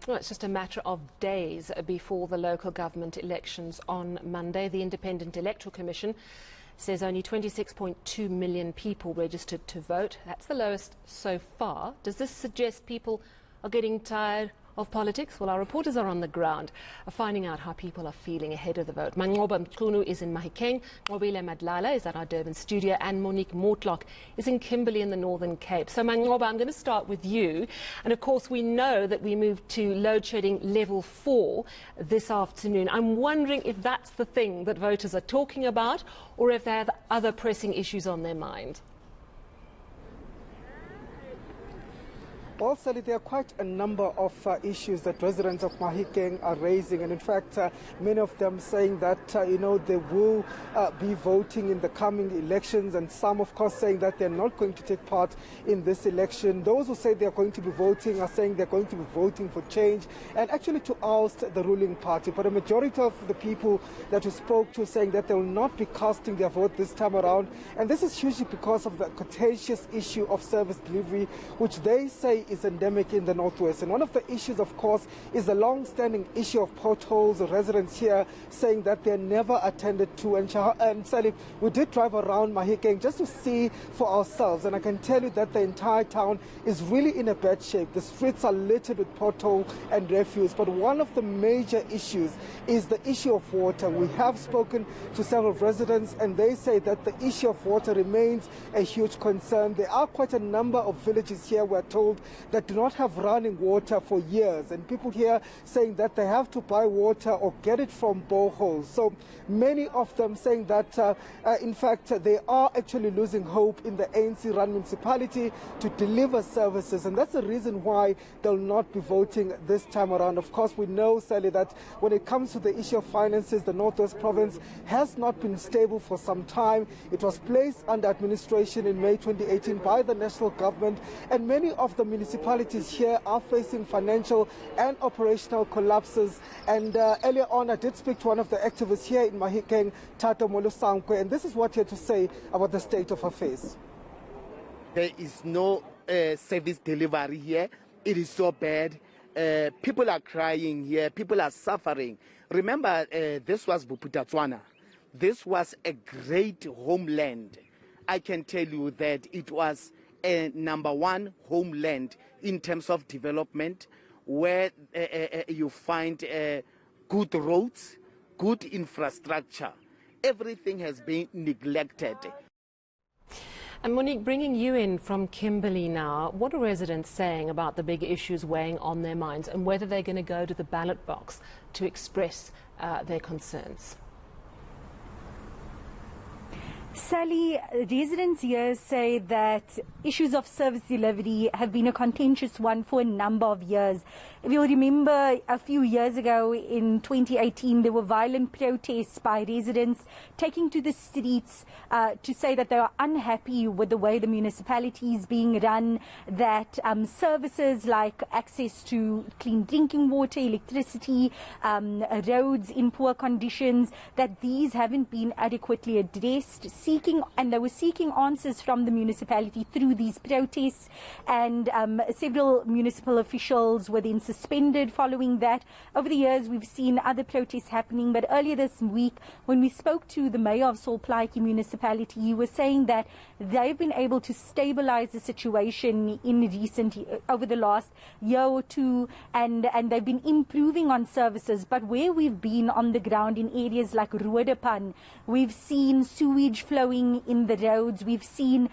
Well, it's just a matter of days before the local government elections on Monday. The Independent Electoral Commission says only 26.2 million people registered to vote. That's the lowest so far. Does this suggest people are getting tired of politics? Well, our reporters are on the ground finding out how people are feeling ahead of the vote. Manqoba is in Mahikeng, Nqobile Madlala is at our Durban studio, and Monique Mortlock is in Kimberley in the Northern Cape. So Manqoba, I'm going to start with you. And of course, we know that we moved to load shedding level 4 this afternoon. I'm wondering if that's the thing that voters are talking about, or if they have other pressing issues on their mind. Well, Sally, there are quite a number of issues that residents of Mahikeng are raising, and in fact, many of them saying that, they will be voting in the coming elections, and some, of course, saying that they're not going to take part in this election. Those who say they're going to be voting are saying they're going to be voting for change and actually to oust the ruling party. But a majority of the people that we spoke to saying that they will not be casting their vote this time around, and this is hugely because of the contentious issue of service delivery, which they say is endemic in the Northwest. And one of the issues, of course, is the long-standing issue of potholes. The residents here saying that they're never attended to. And Sally, we did drive around Mahikeng just to see for ourselves, and I can tell you that the entire town is really in a bad shape. The streets are littered with pothole and refuse. But one of the major issues is the issue of water. We have spoken to several residents, and they say that the issue of water remains a huge concern. There are quite a number of villages here, we're told, that do not have running water for years, and people here saying that they have to buy water or get it from boreholes. So many of them saying that in fact they are actually losing hope in the ANC-run municipality to deliver services, and that's the reason why they'll not be voting this time around. Of course, we know, Sally, that when it comes to the issue of finances, the Northwest Province has not been stable for some time. It was placed under administration in May 2018 by the national government, and many of the municipalities here are facing financial and operational collapses. And earlier on, I did speak to one of the activists here in Mahikeng, Tato Molusankwe, and this is what he had to say about the state of affairs. There is no service delivery here. It is so bad. People are crying here. People are suffering. Remember, this was Buputatswana. This was a great homeland. I can tell you that it was a #1 homeland in terms of development, where you find good roads, good infrastructure. Everything has been neglected. And Monique, bringing you in from Kimberley now, what are residents saying about the big issues weighing on their minds and whether they're going to go to the ballot box to express their concerns? Sally, residents here say that issues of service delivery have been a contentious one for a number of years. If you'll remember, a few years ago in 2018, there were violent protests by residents taking to the streets to say that they are unhappy with the way the municipality is being run, that services like access to clean drinking water, electricity, roads in poor conditions, that these haven't been adequately addressed. They were seeking answers from the municipality through these protests, and several municipal officials were then suspended following that. Over the years, we've seen other protests happening, but earlier this week, when we spoke to the mayor of Solplaiki municipality, he was saying that they've been able to stabilize the situation over the last year or two, and they've been improving on services. But where we've been on the ground in areas like Durban, we've seen sewage flowing in the roads. We've seen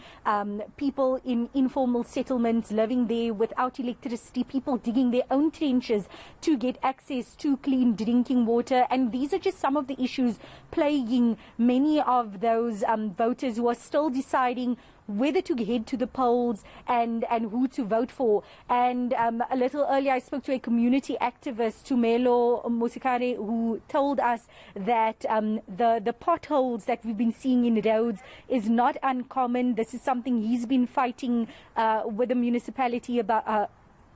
people in informal settlements living there without electricity, people digging their own trenches to get access to clean drinking water. And these are just some of the issues plaguing many of those voters who are still deciding whether to head to the polls and who to vote for. And a little earlier, I spoke to a community activist, Tumelo Mosikare, who told us that the potholes that we've been seeing in roads is not uncommon. This is something he's been fighting with the municipality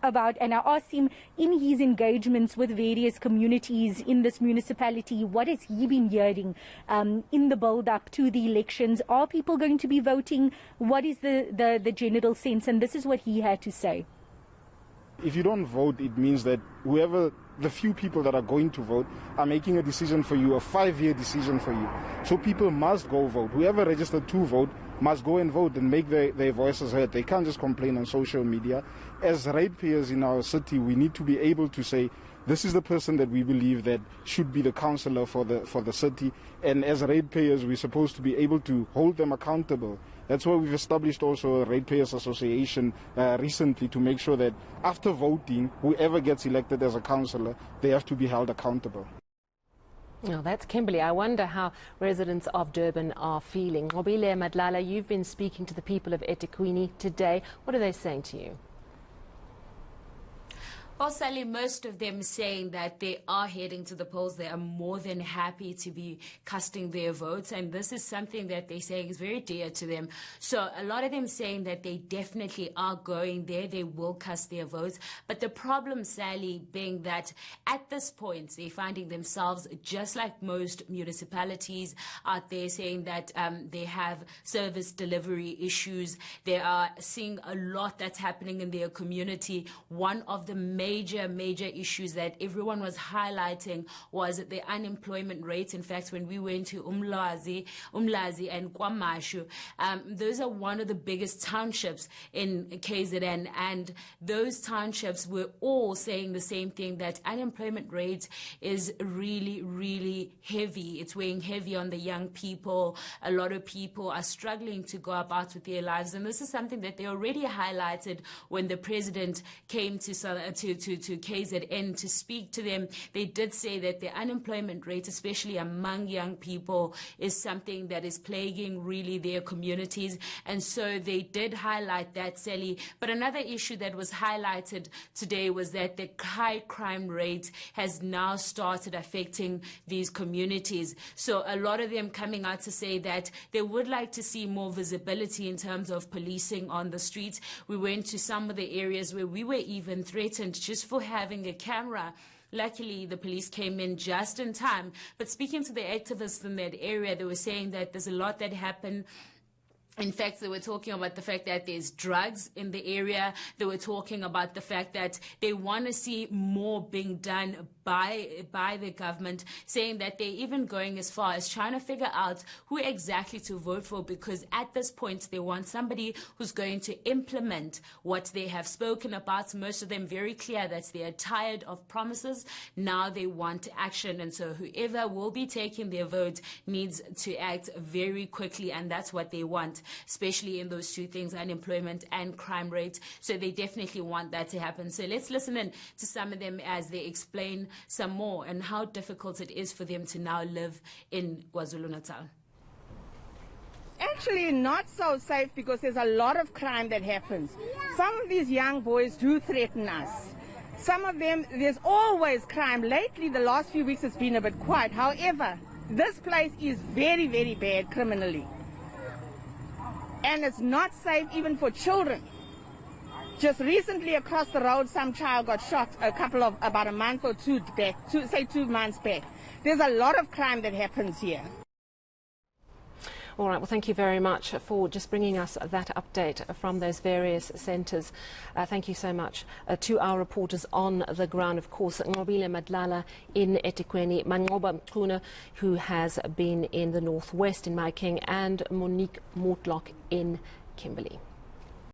about, and I asked him in his engagements with various communities in this municipality, what has he been hearing in the build-up to the elections? Are people going to be voting? What is the general sense? And this is what he had to say. If you don't vote, it means that the few people that are going to vote are making a decision for you, a 5-year decision for you. So people must go vote. Whoever registered to vote must go and vote and make their voices heard. They can't just complain on social media. As ratepayers in our city, we need to be able to say, this is the person that we believe that should be the councillor for the city. And as ratepayers, we're supposed to be able to hold them accountable. That's why we've established also a Ratepayers Association recently to make sure that after voting, whoever gets elected as a councillor, they have to be held accountable. Well, that's Kimberley. I wonder how residents of Durban are feeling. Nqobile Madlala, you've been speaking to the people of eThekwini today. What are they saying to you? Well, Sally, most of them saying that they are heading to the polls. They are more than happy to be casting their votes. And this is something that they're saying is very dear to them. So a lot of them saying that they definitely are going there. They will cast their votes. But the problem, Sally, being that at this point, they're finding themselves just like most municipalities out there saying that they have service delivery issues. They are seeing a lot that's happening in their community. One of the major issues that everyone was highlighting was the unemployment rate. In fact, when we went to Umlazi and Kwamashu, those are one of the biggest townships in KZN, and those townships were all saying the same thing, that unemployment rate is really heavy. It's weighing heavy on the young people. A lot of people are struggling to go about with their lives, and this is something that they already highlighted when the president came to KZN to speak to them. They did say that the unemployment rate, especially among young people, is something that is plaguing really their communities. And so they did highlight that, Sally. But another issue that was highlighted today was that the high crime rate has now started affecting these communities. So a lot of them coming out to say that they would like to see more visibility in terms of policing on the streets. We went to some of the areas where we were even threatened just for having a camera. Luckily, the police came in just in time. But speaking to the activists in that area, they were saying that there's a lot that happened. In fact, they were talking about the fact that there's drugs in the area. They were talking about the fact that they want to see more being done by the government, saying that they're even going as far as trying to figure out who exactly to vote for, because at this point they want somebody who's going to implement what they have spoken about. Most of them very clear that they are tired of promises. Now they want action, and so whoever will be taking their vote needs to act very quickly, and that's what they want, especially in those two things, unemployment and crime rate. So they definitely want that to happen. So let's listen in to some of them as they explain some more and how difficult it is for them to now live in KwaZulu-Natal. Actually not so safe, because there's a lot of crime that happens. Some of these young boys do threaten us. Some of them, there's always crime. Lately, the last few weeks, it's been a bit quiet. However, this place is very bad criminally. And it's not safe even for children. Just recently across the road, some child got shot about a month or two back, 2 months back. There's a lot of crime that happens here. All right, well, thank you very much for just bringing us that update from those various centres. Thank you so much to our reporters on the ground, of course, Nqobile Madlala in eThekwini, Manqoba, who has been in the northwest in Mahikeng, and Monique Mortlock in Kimberley.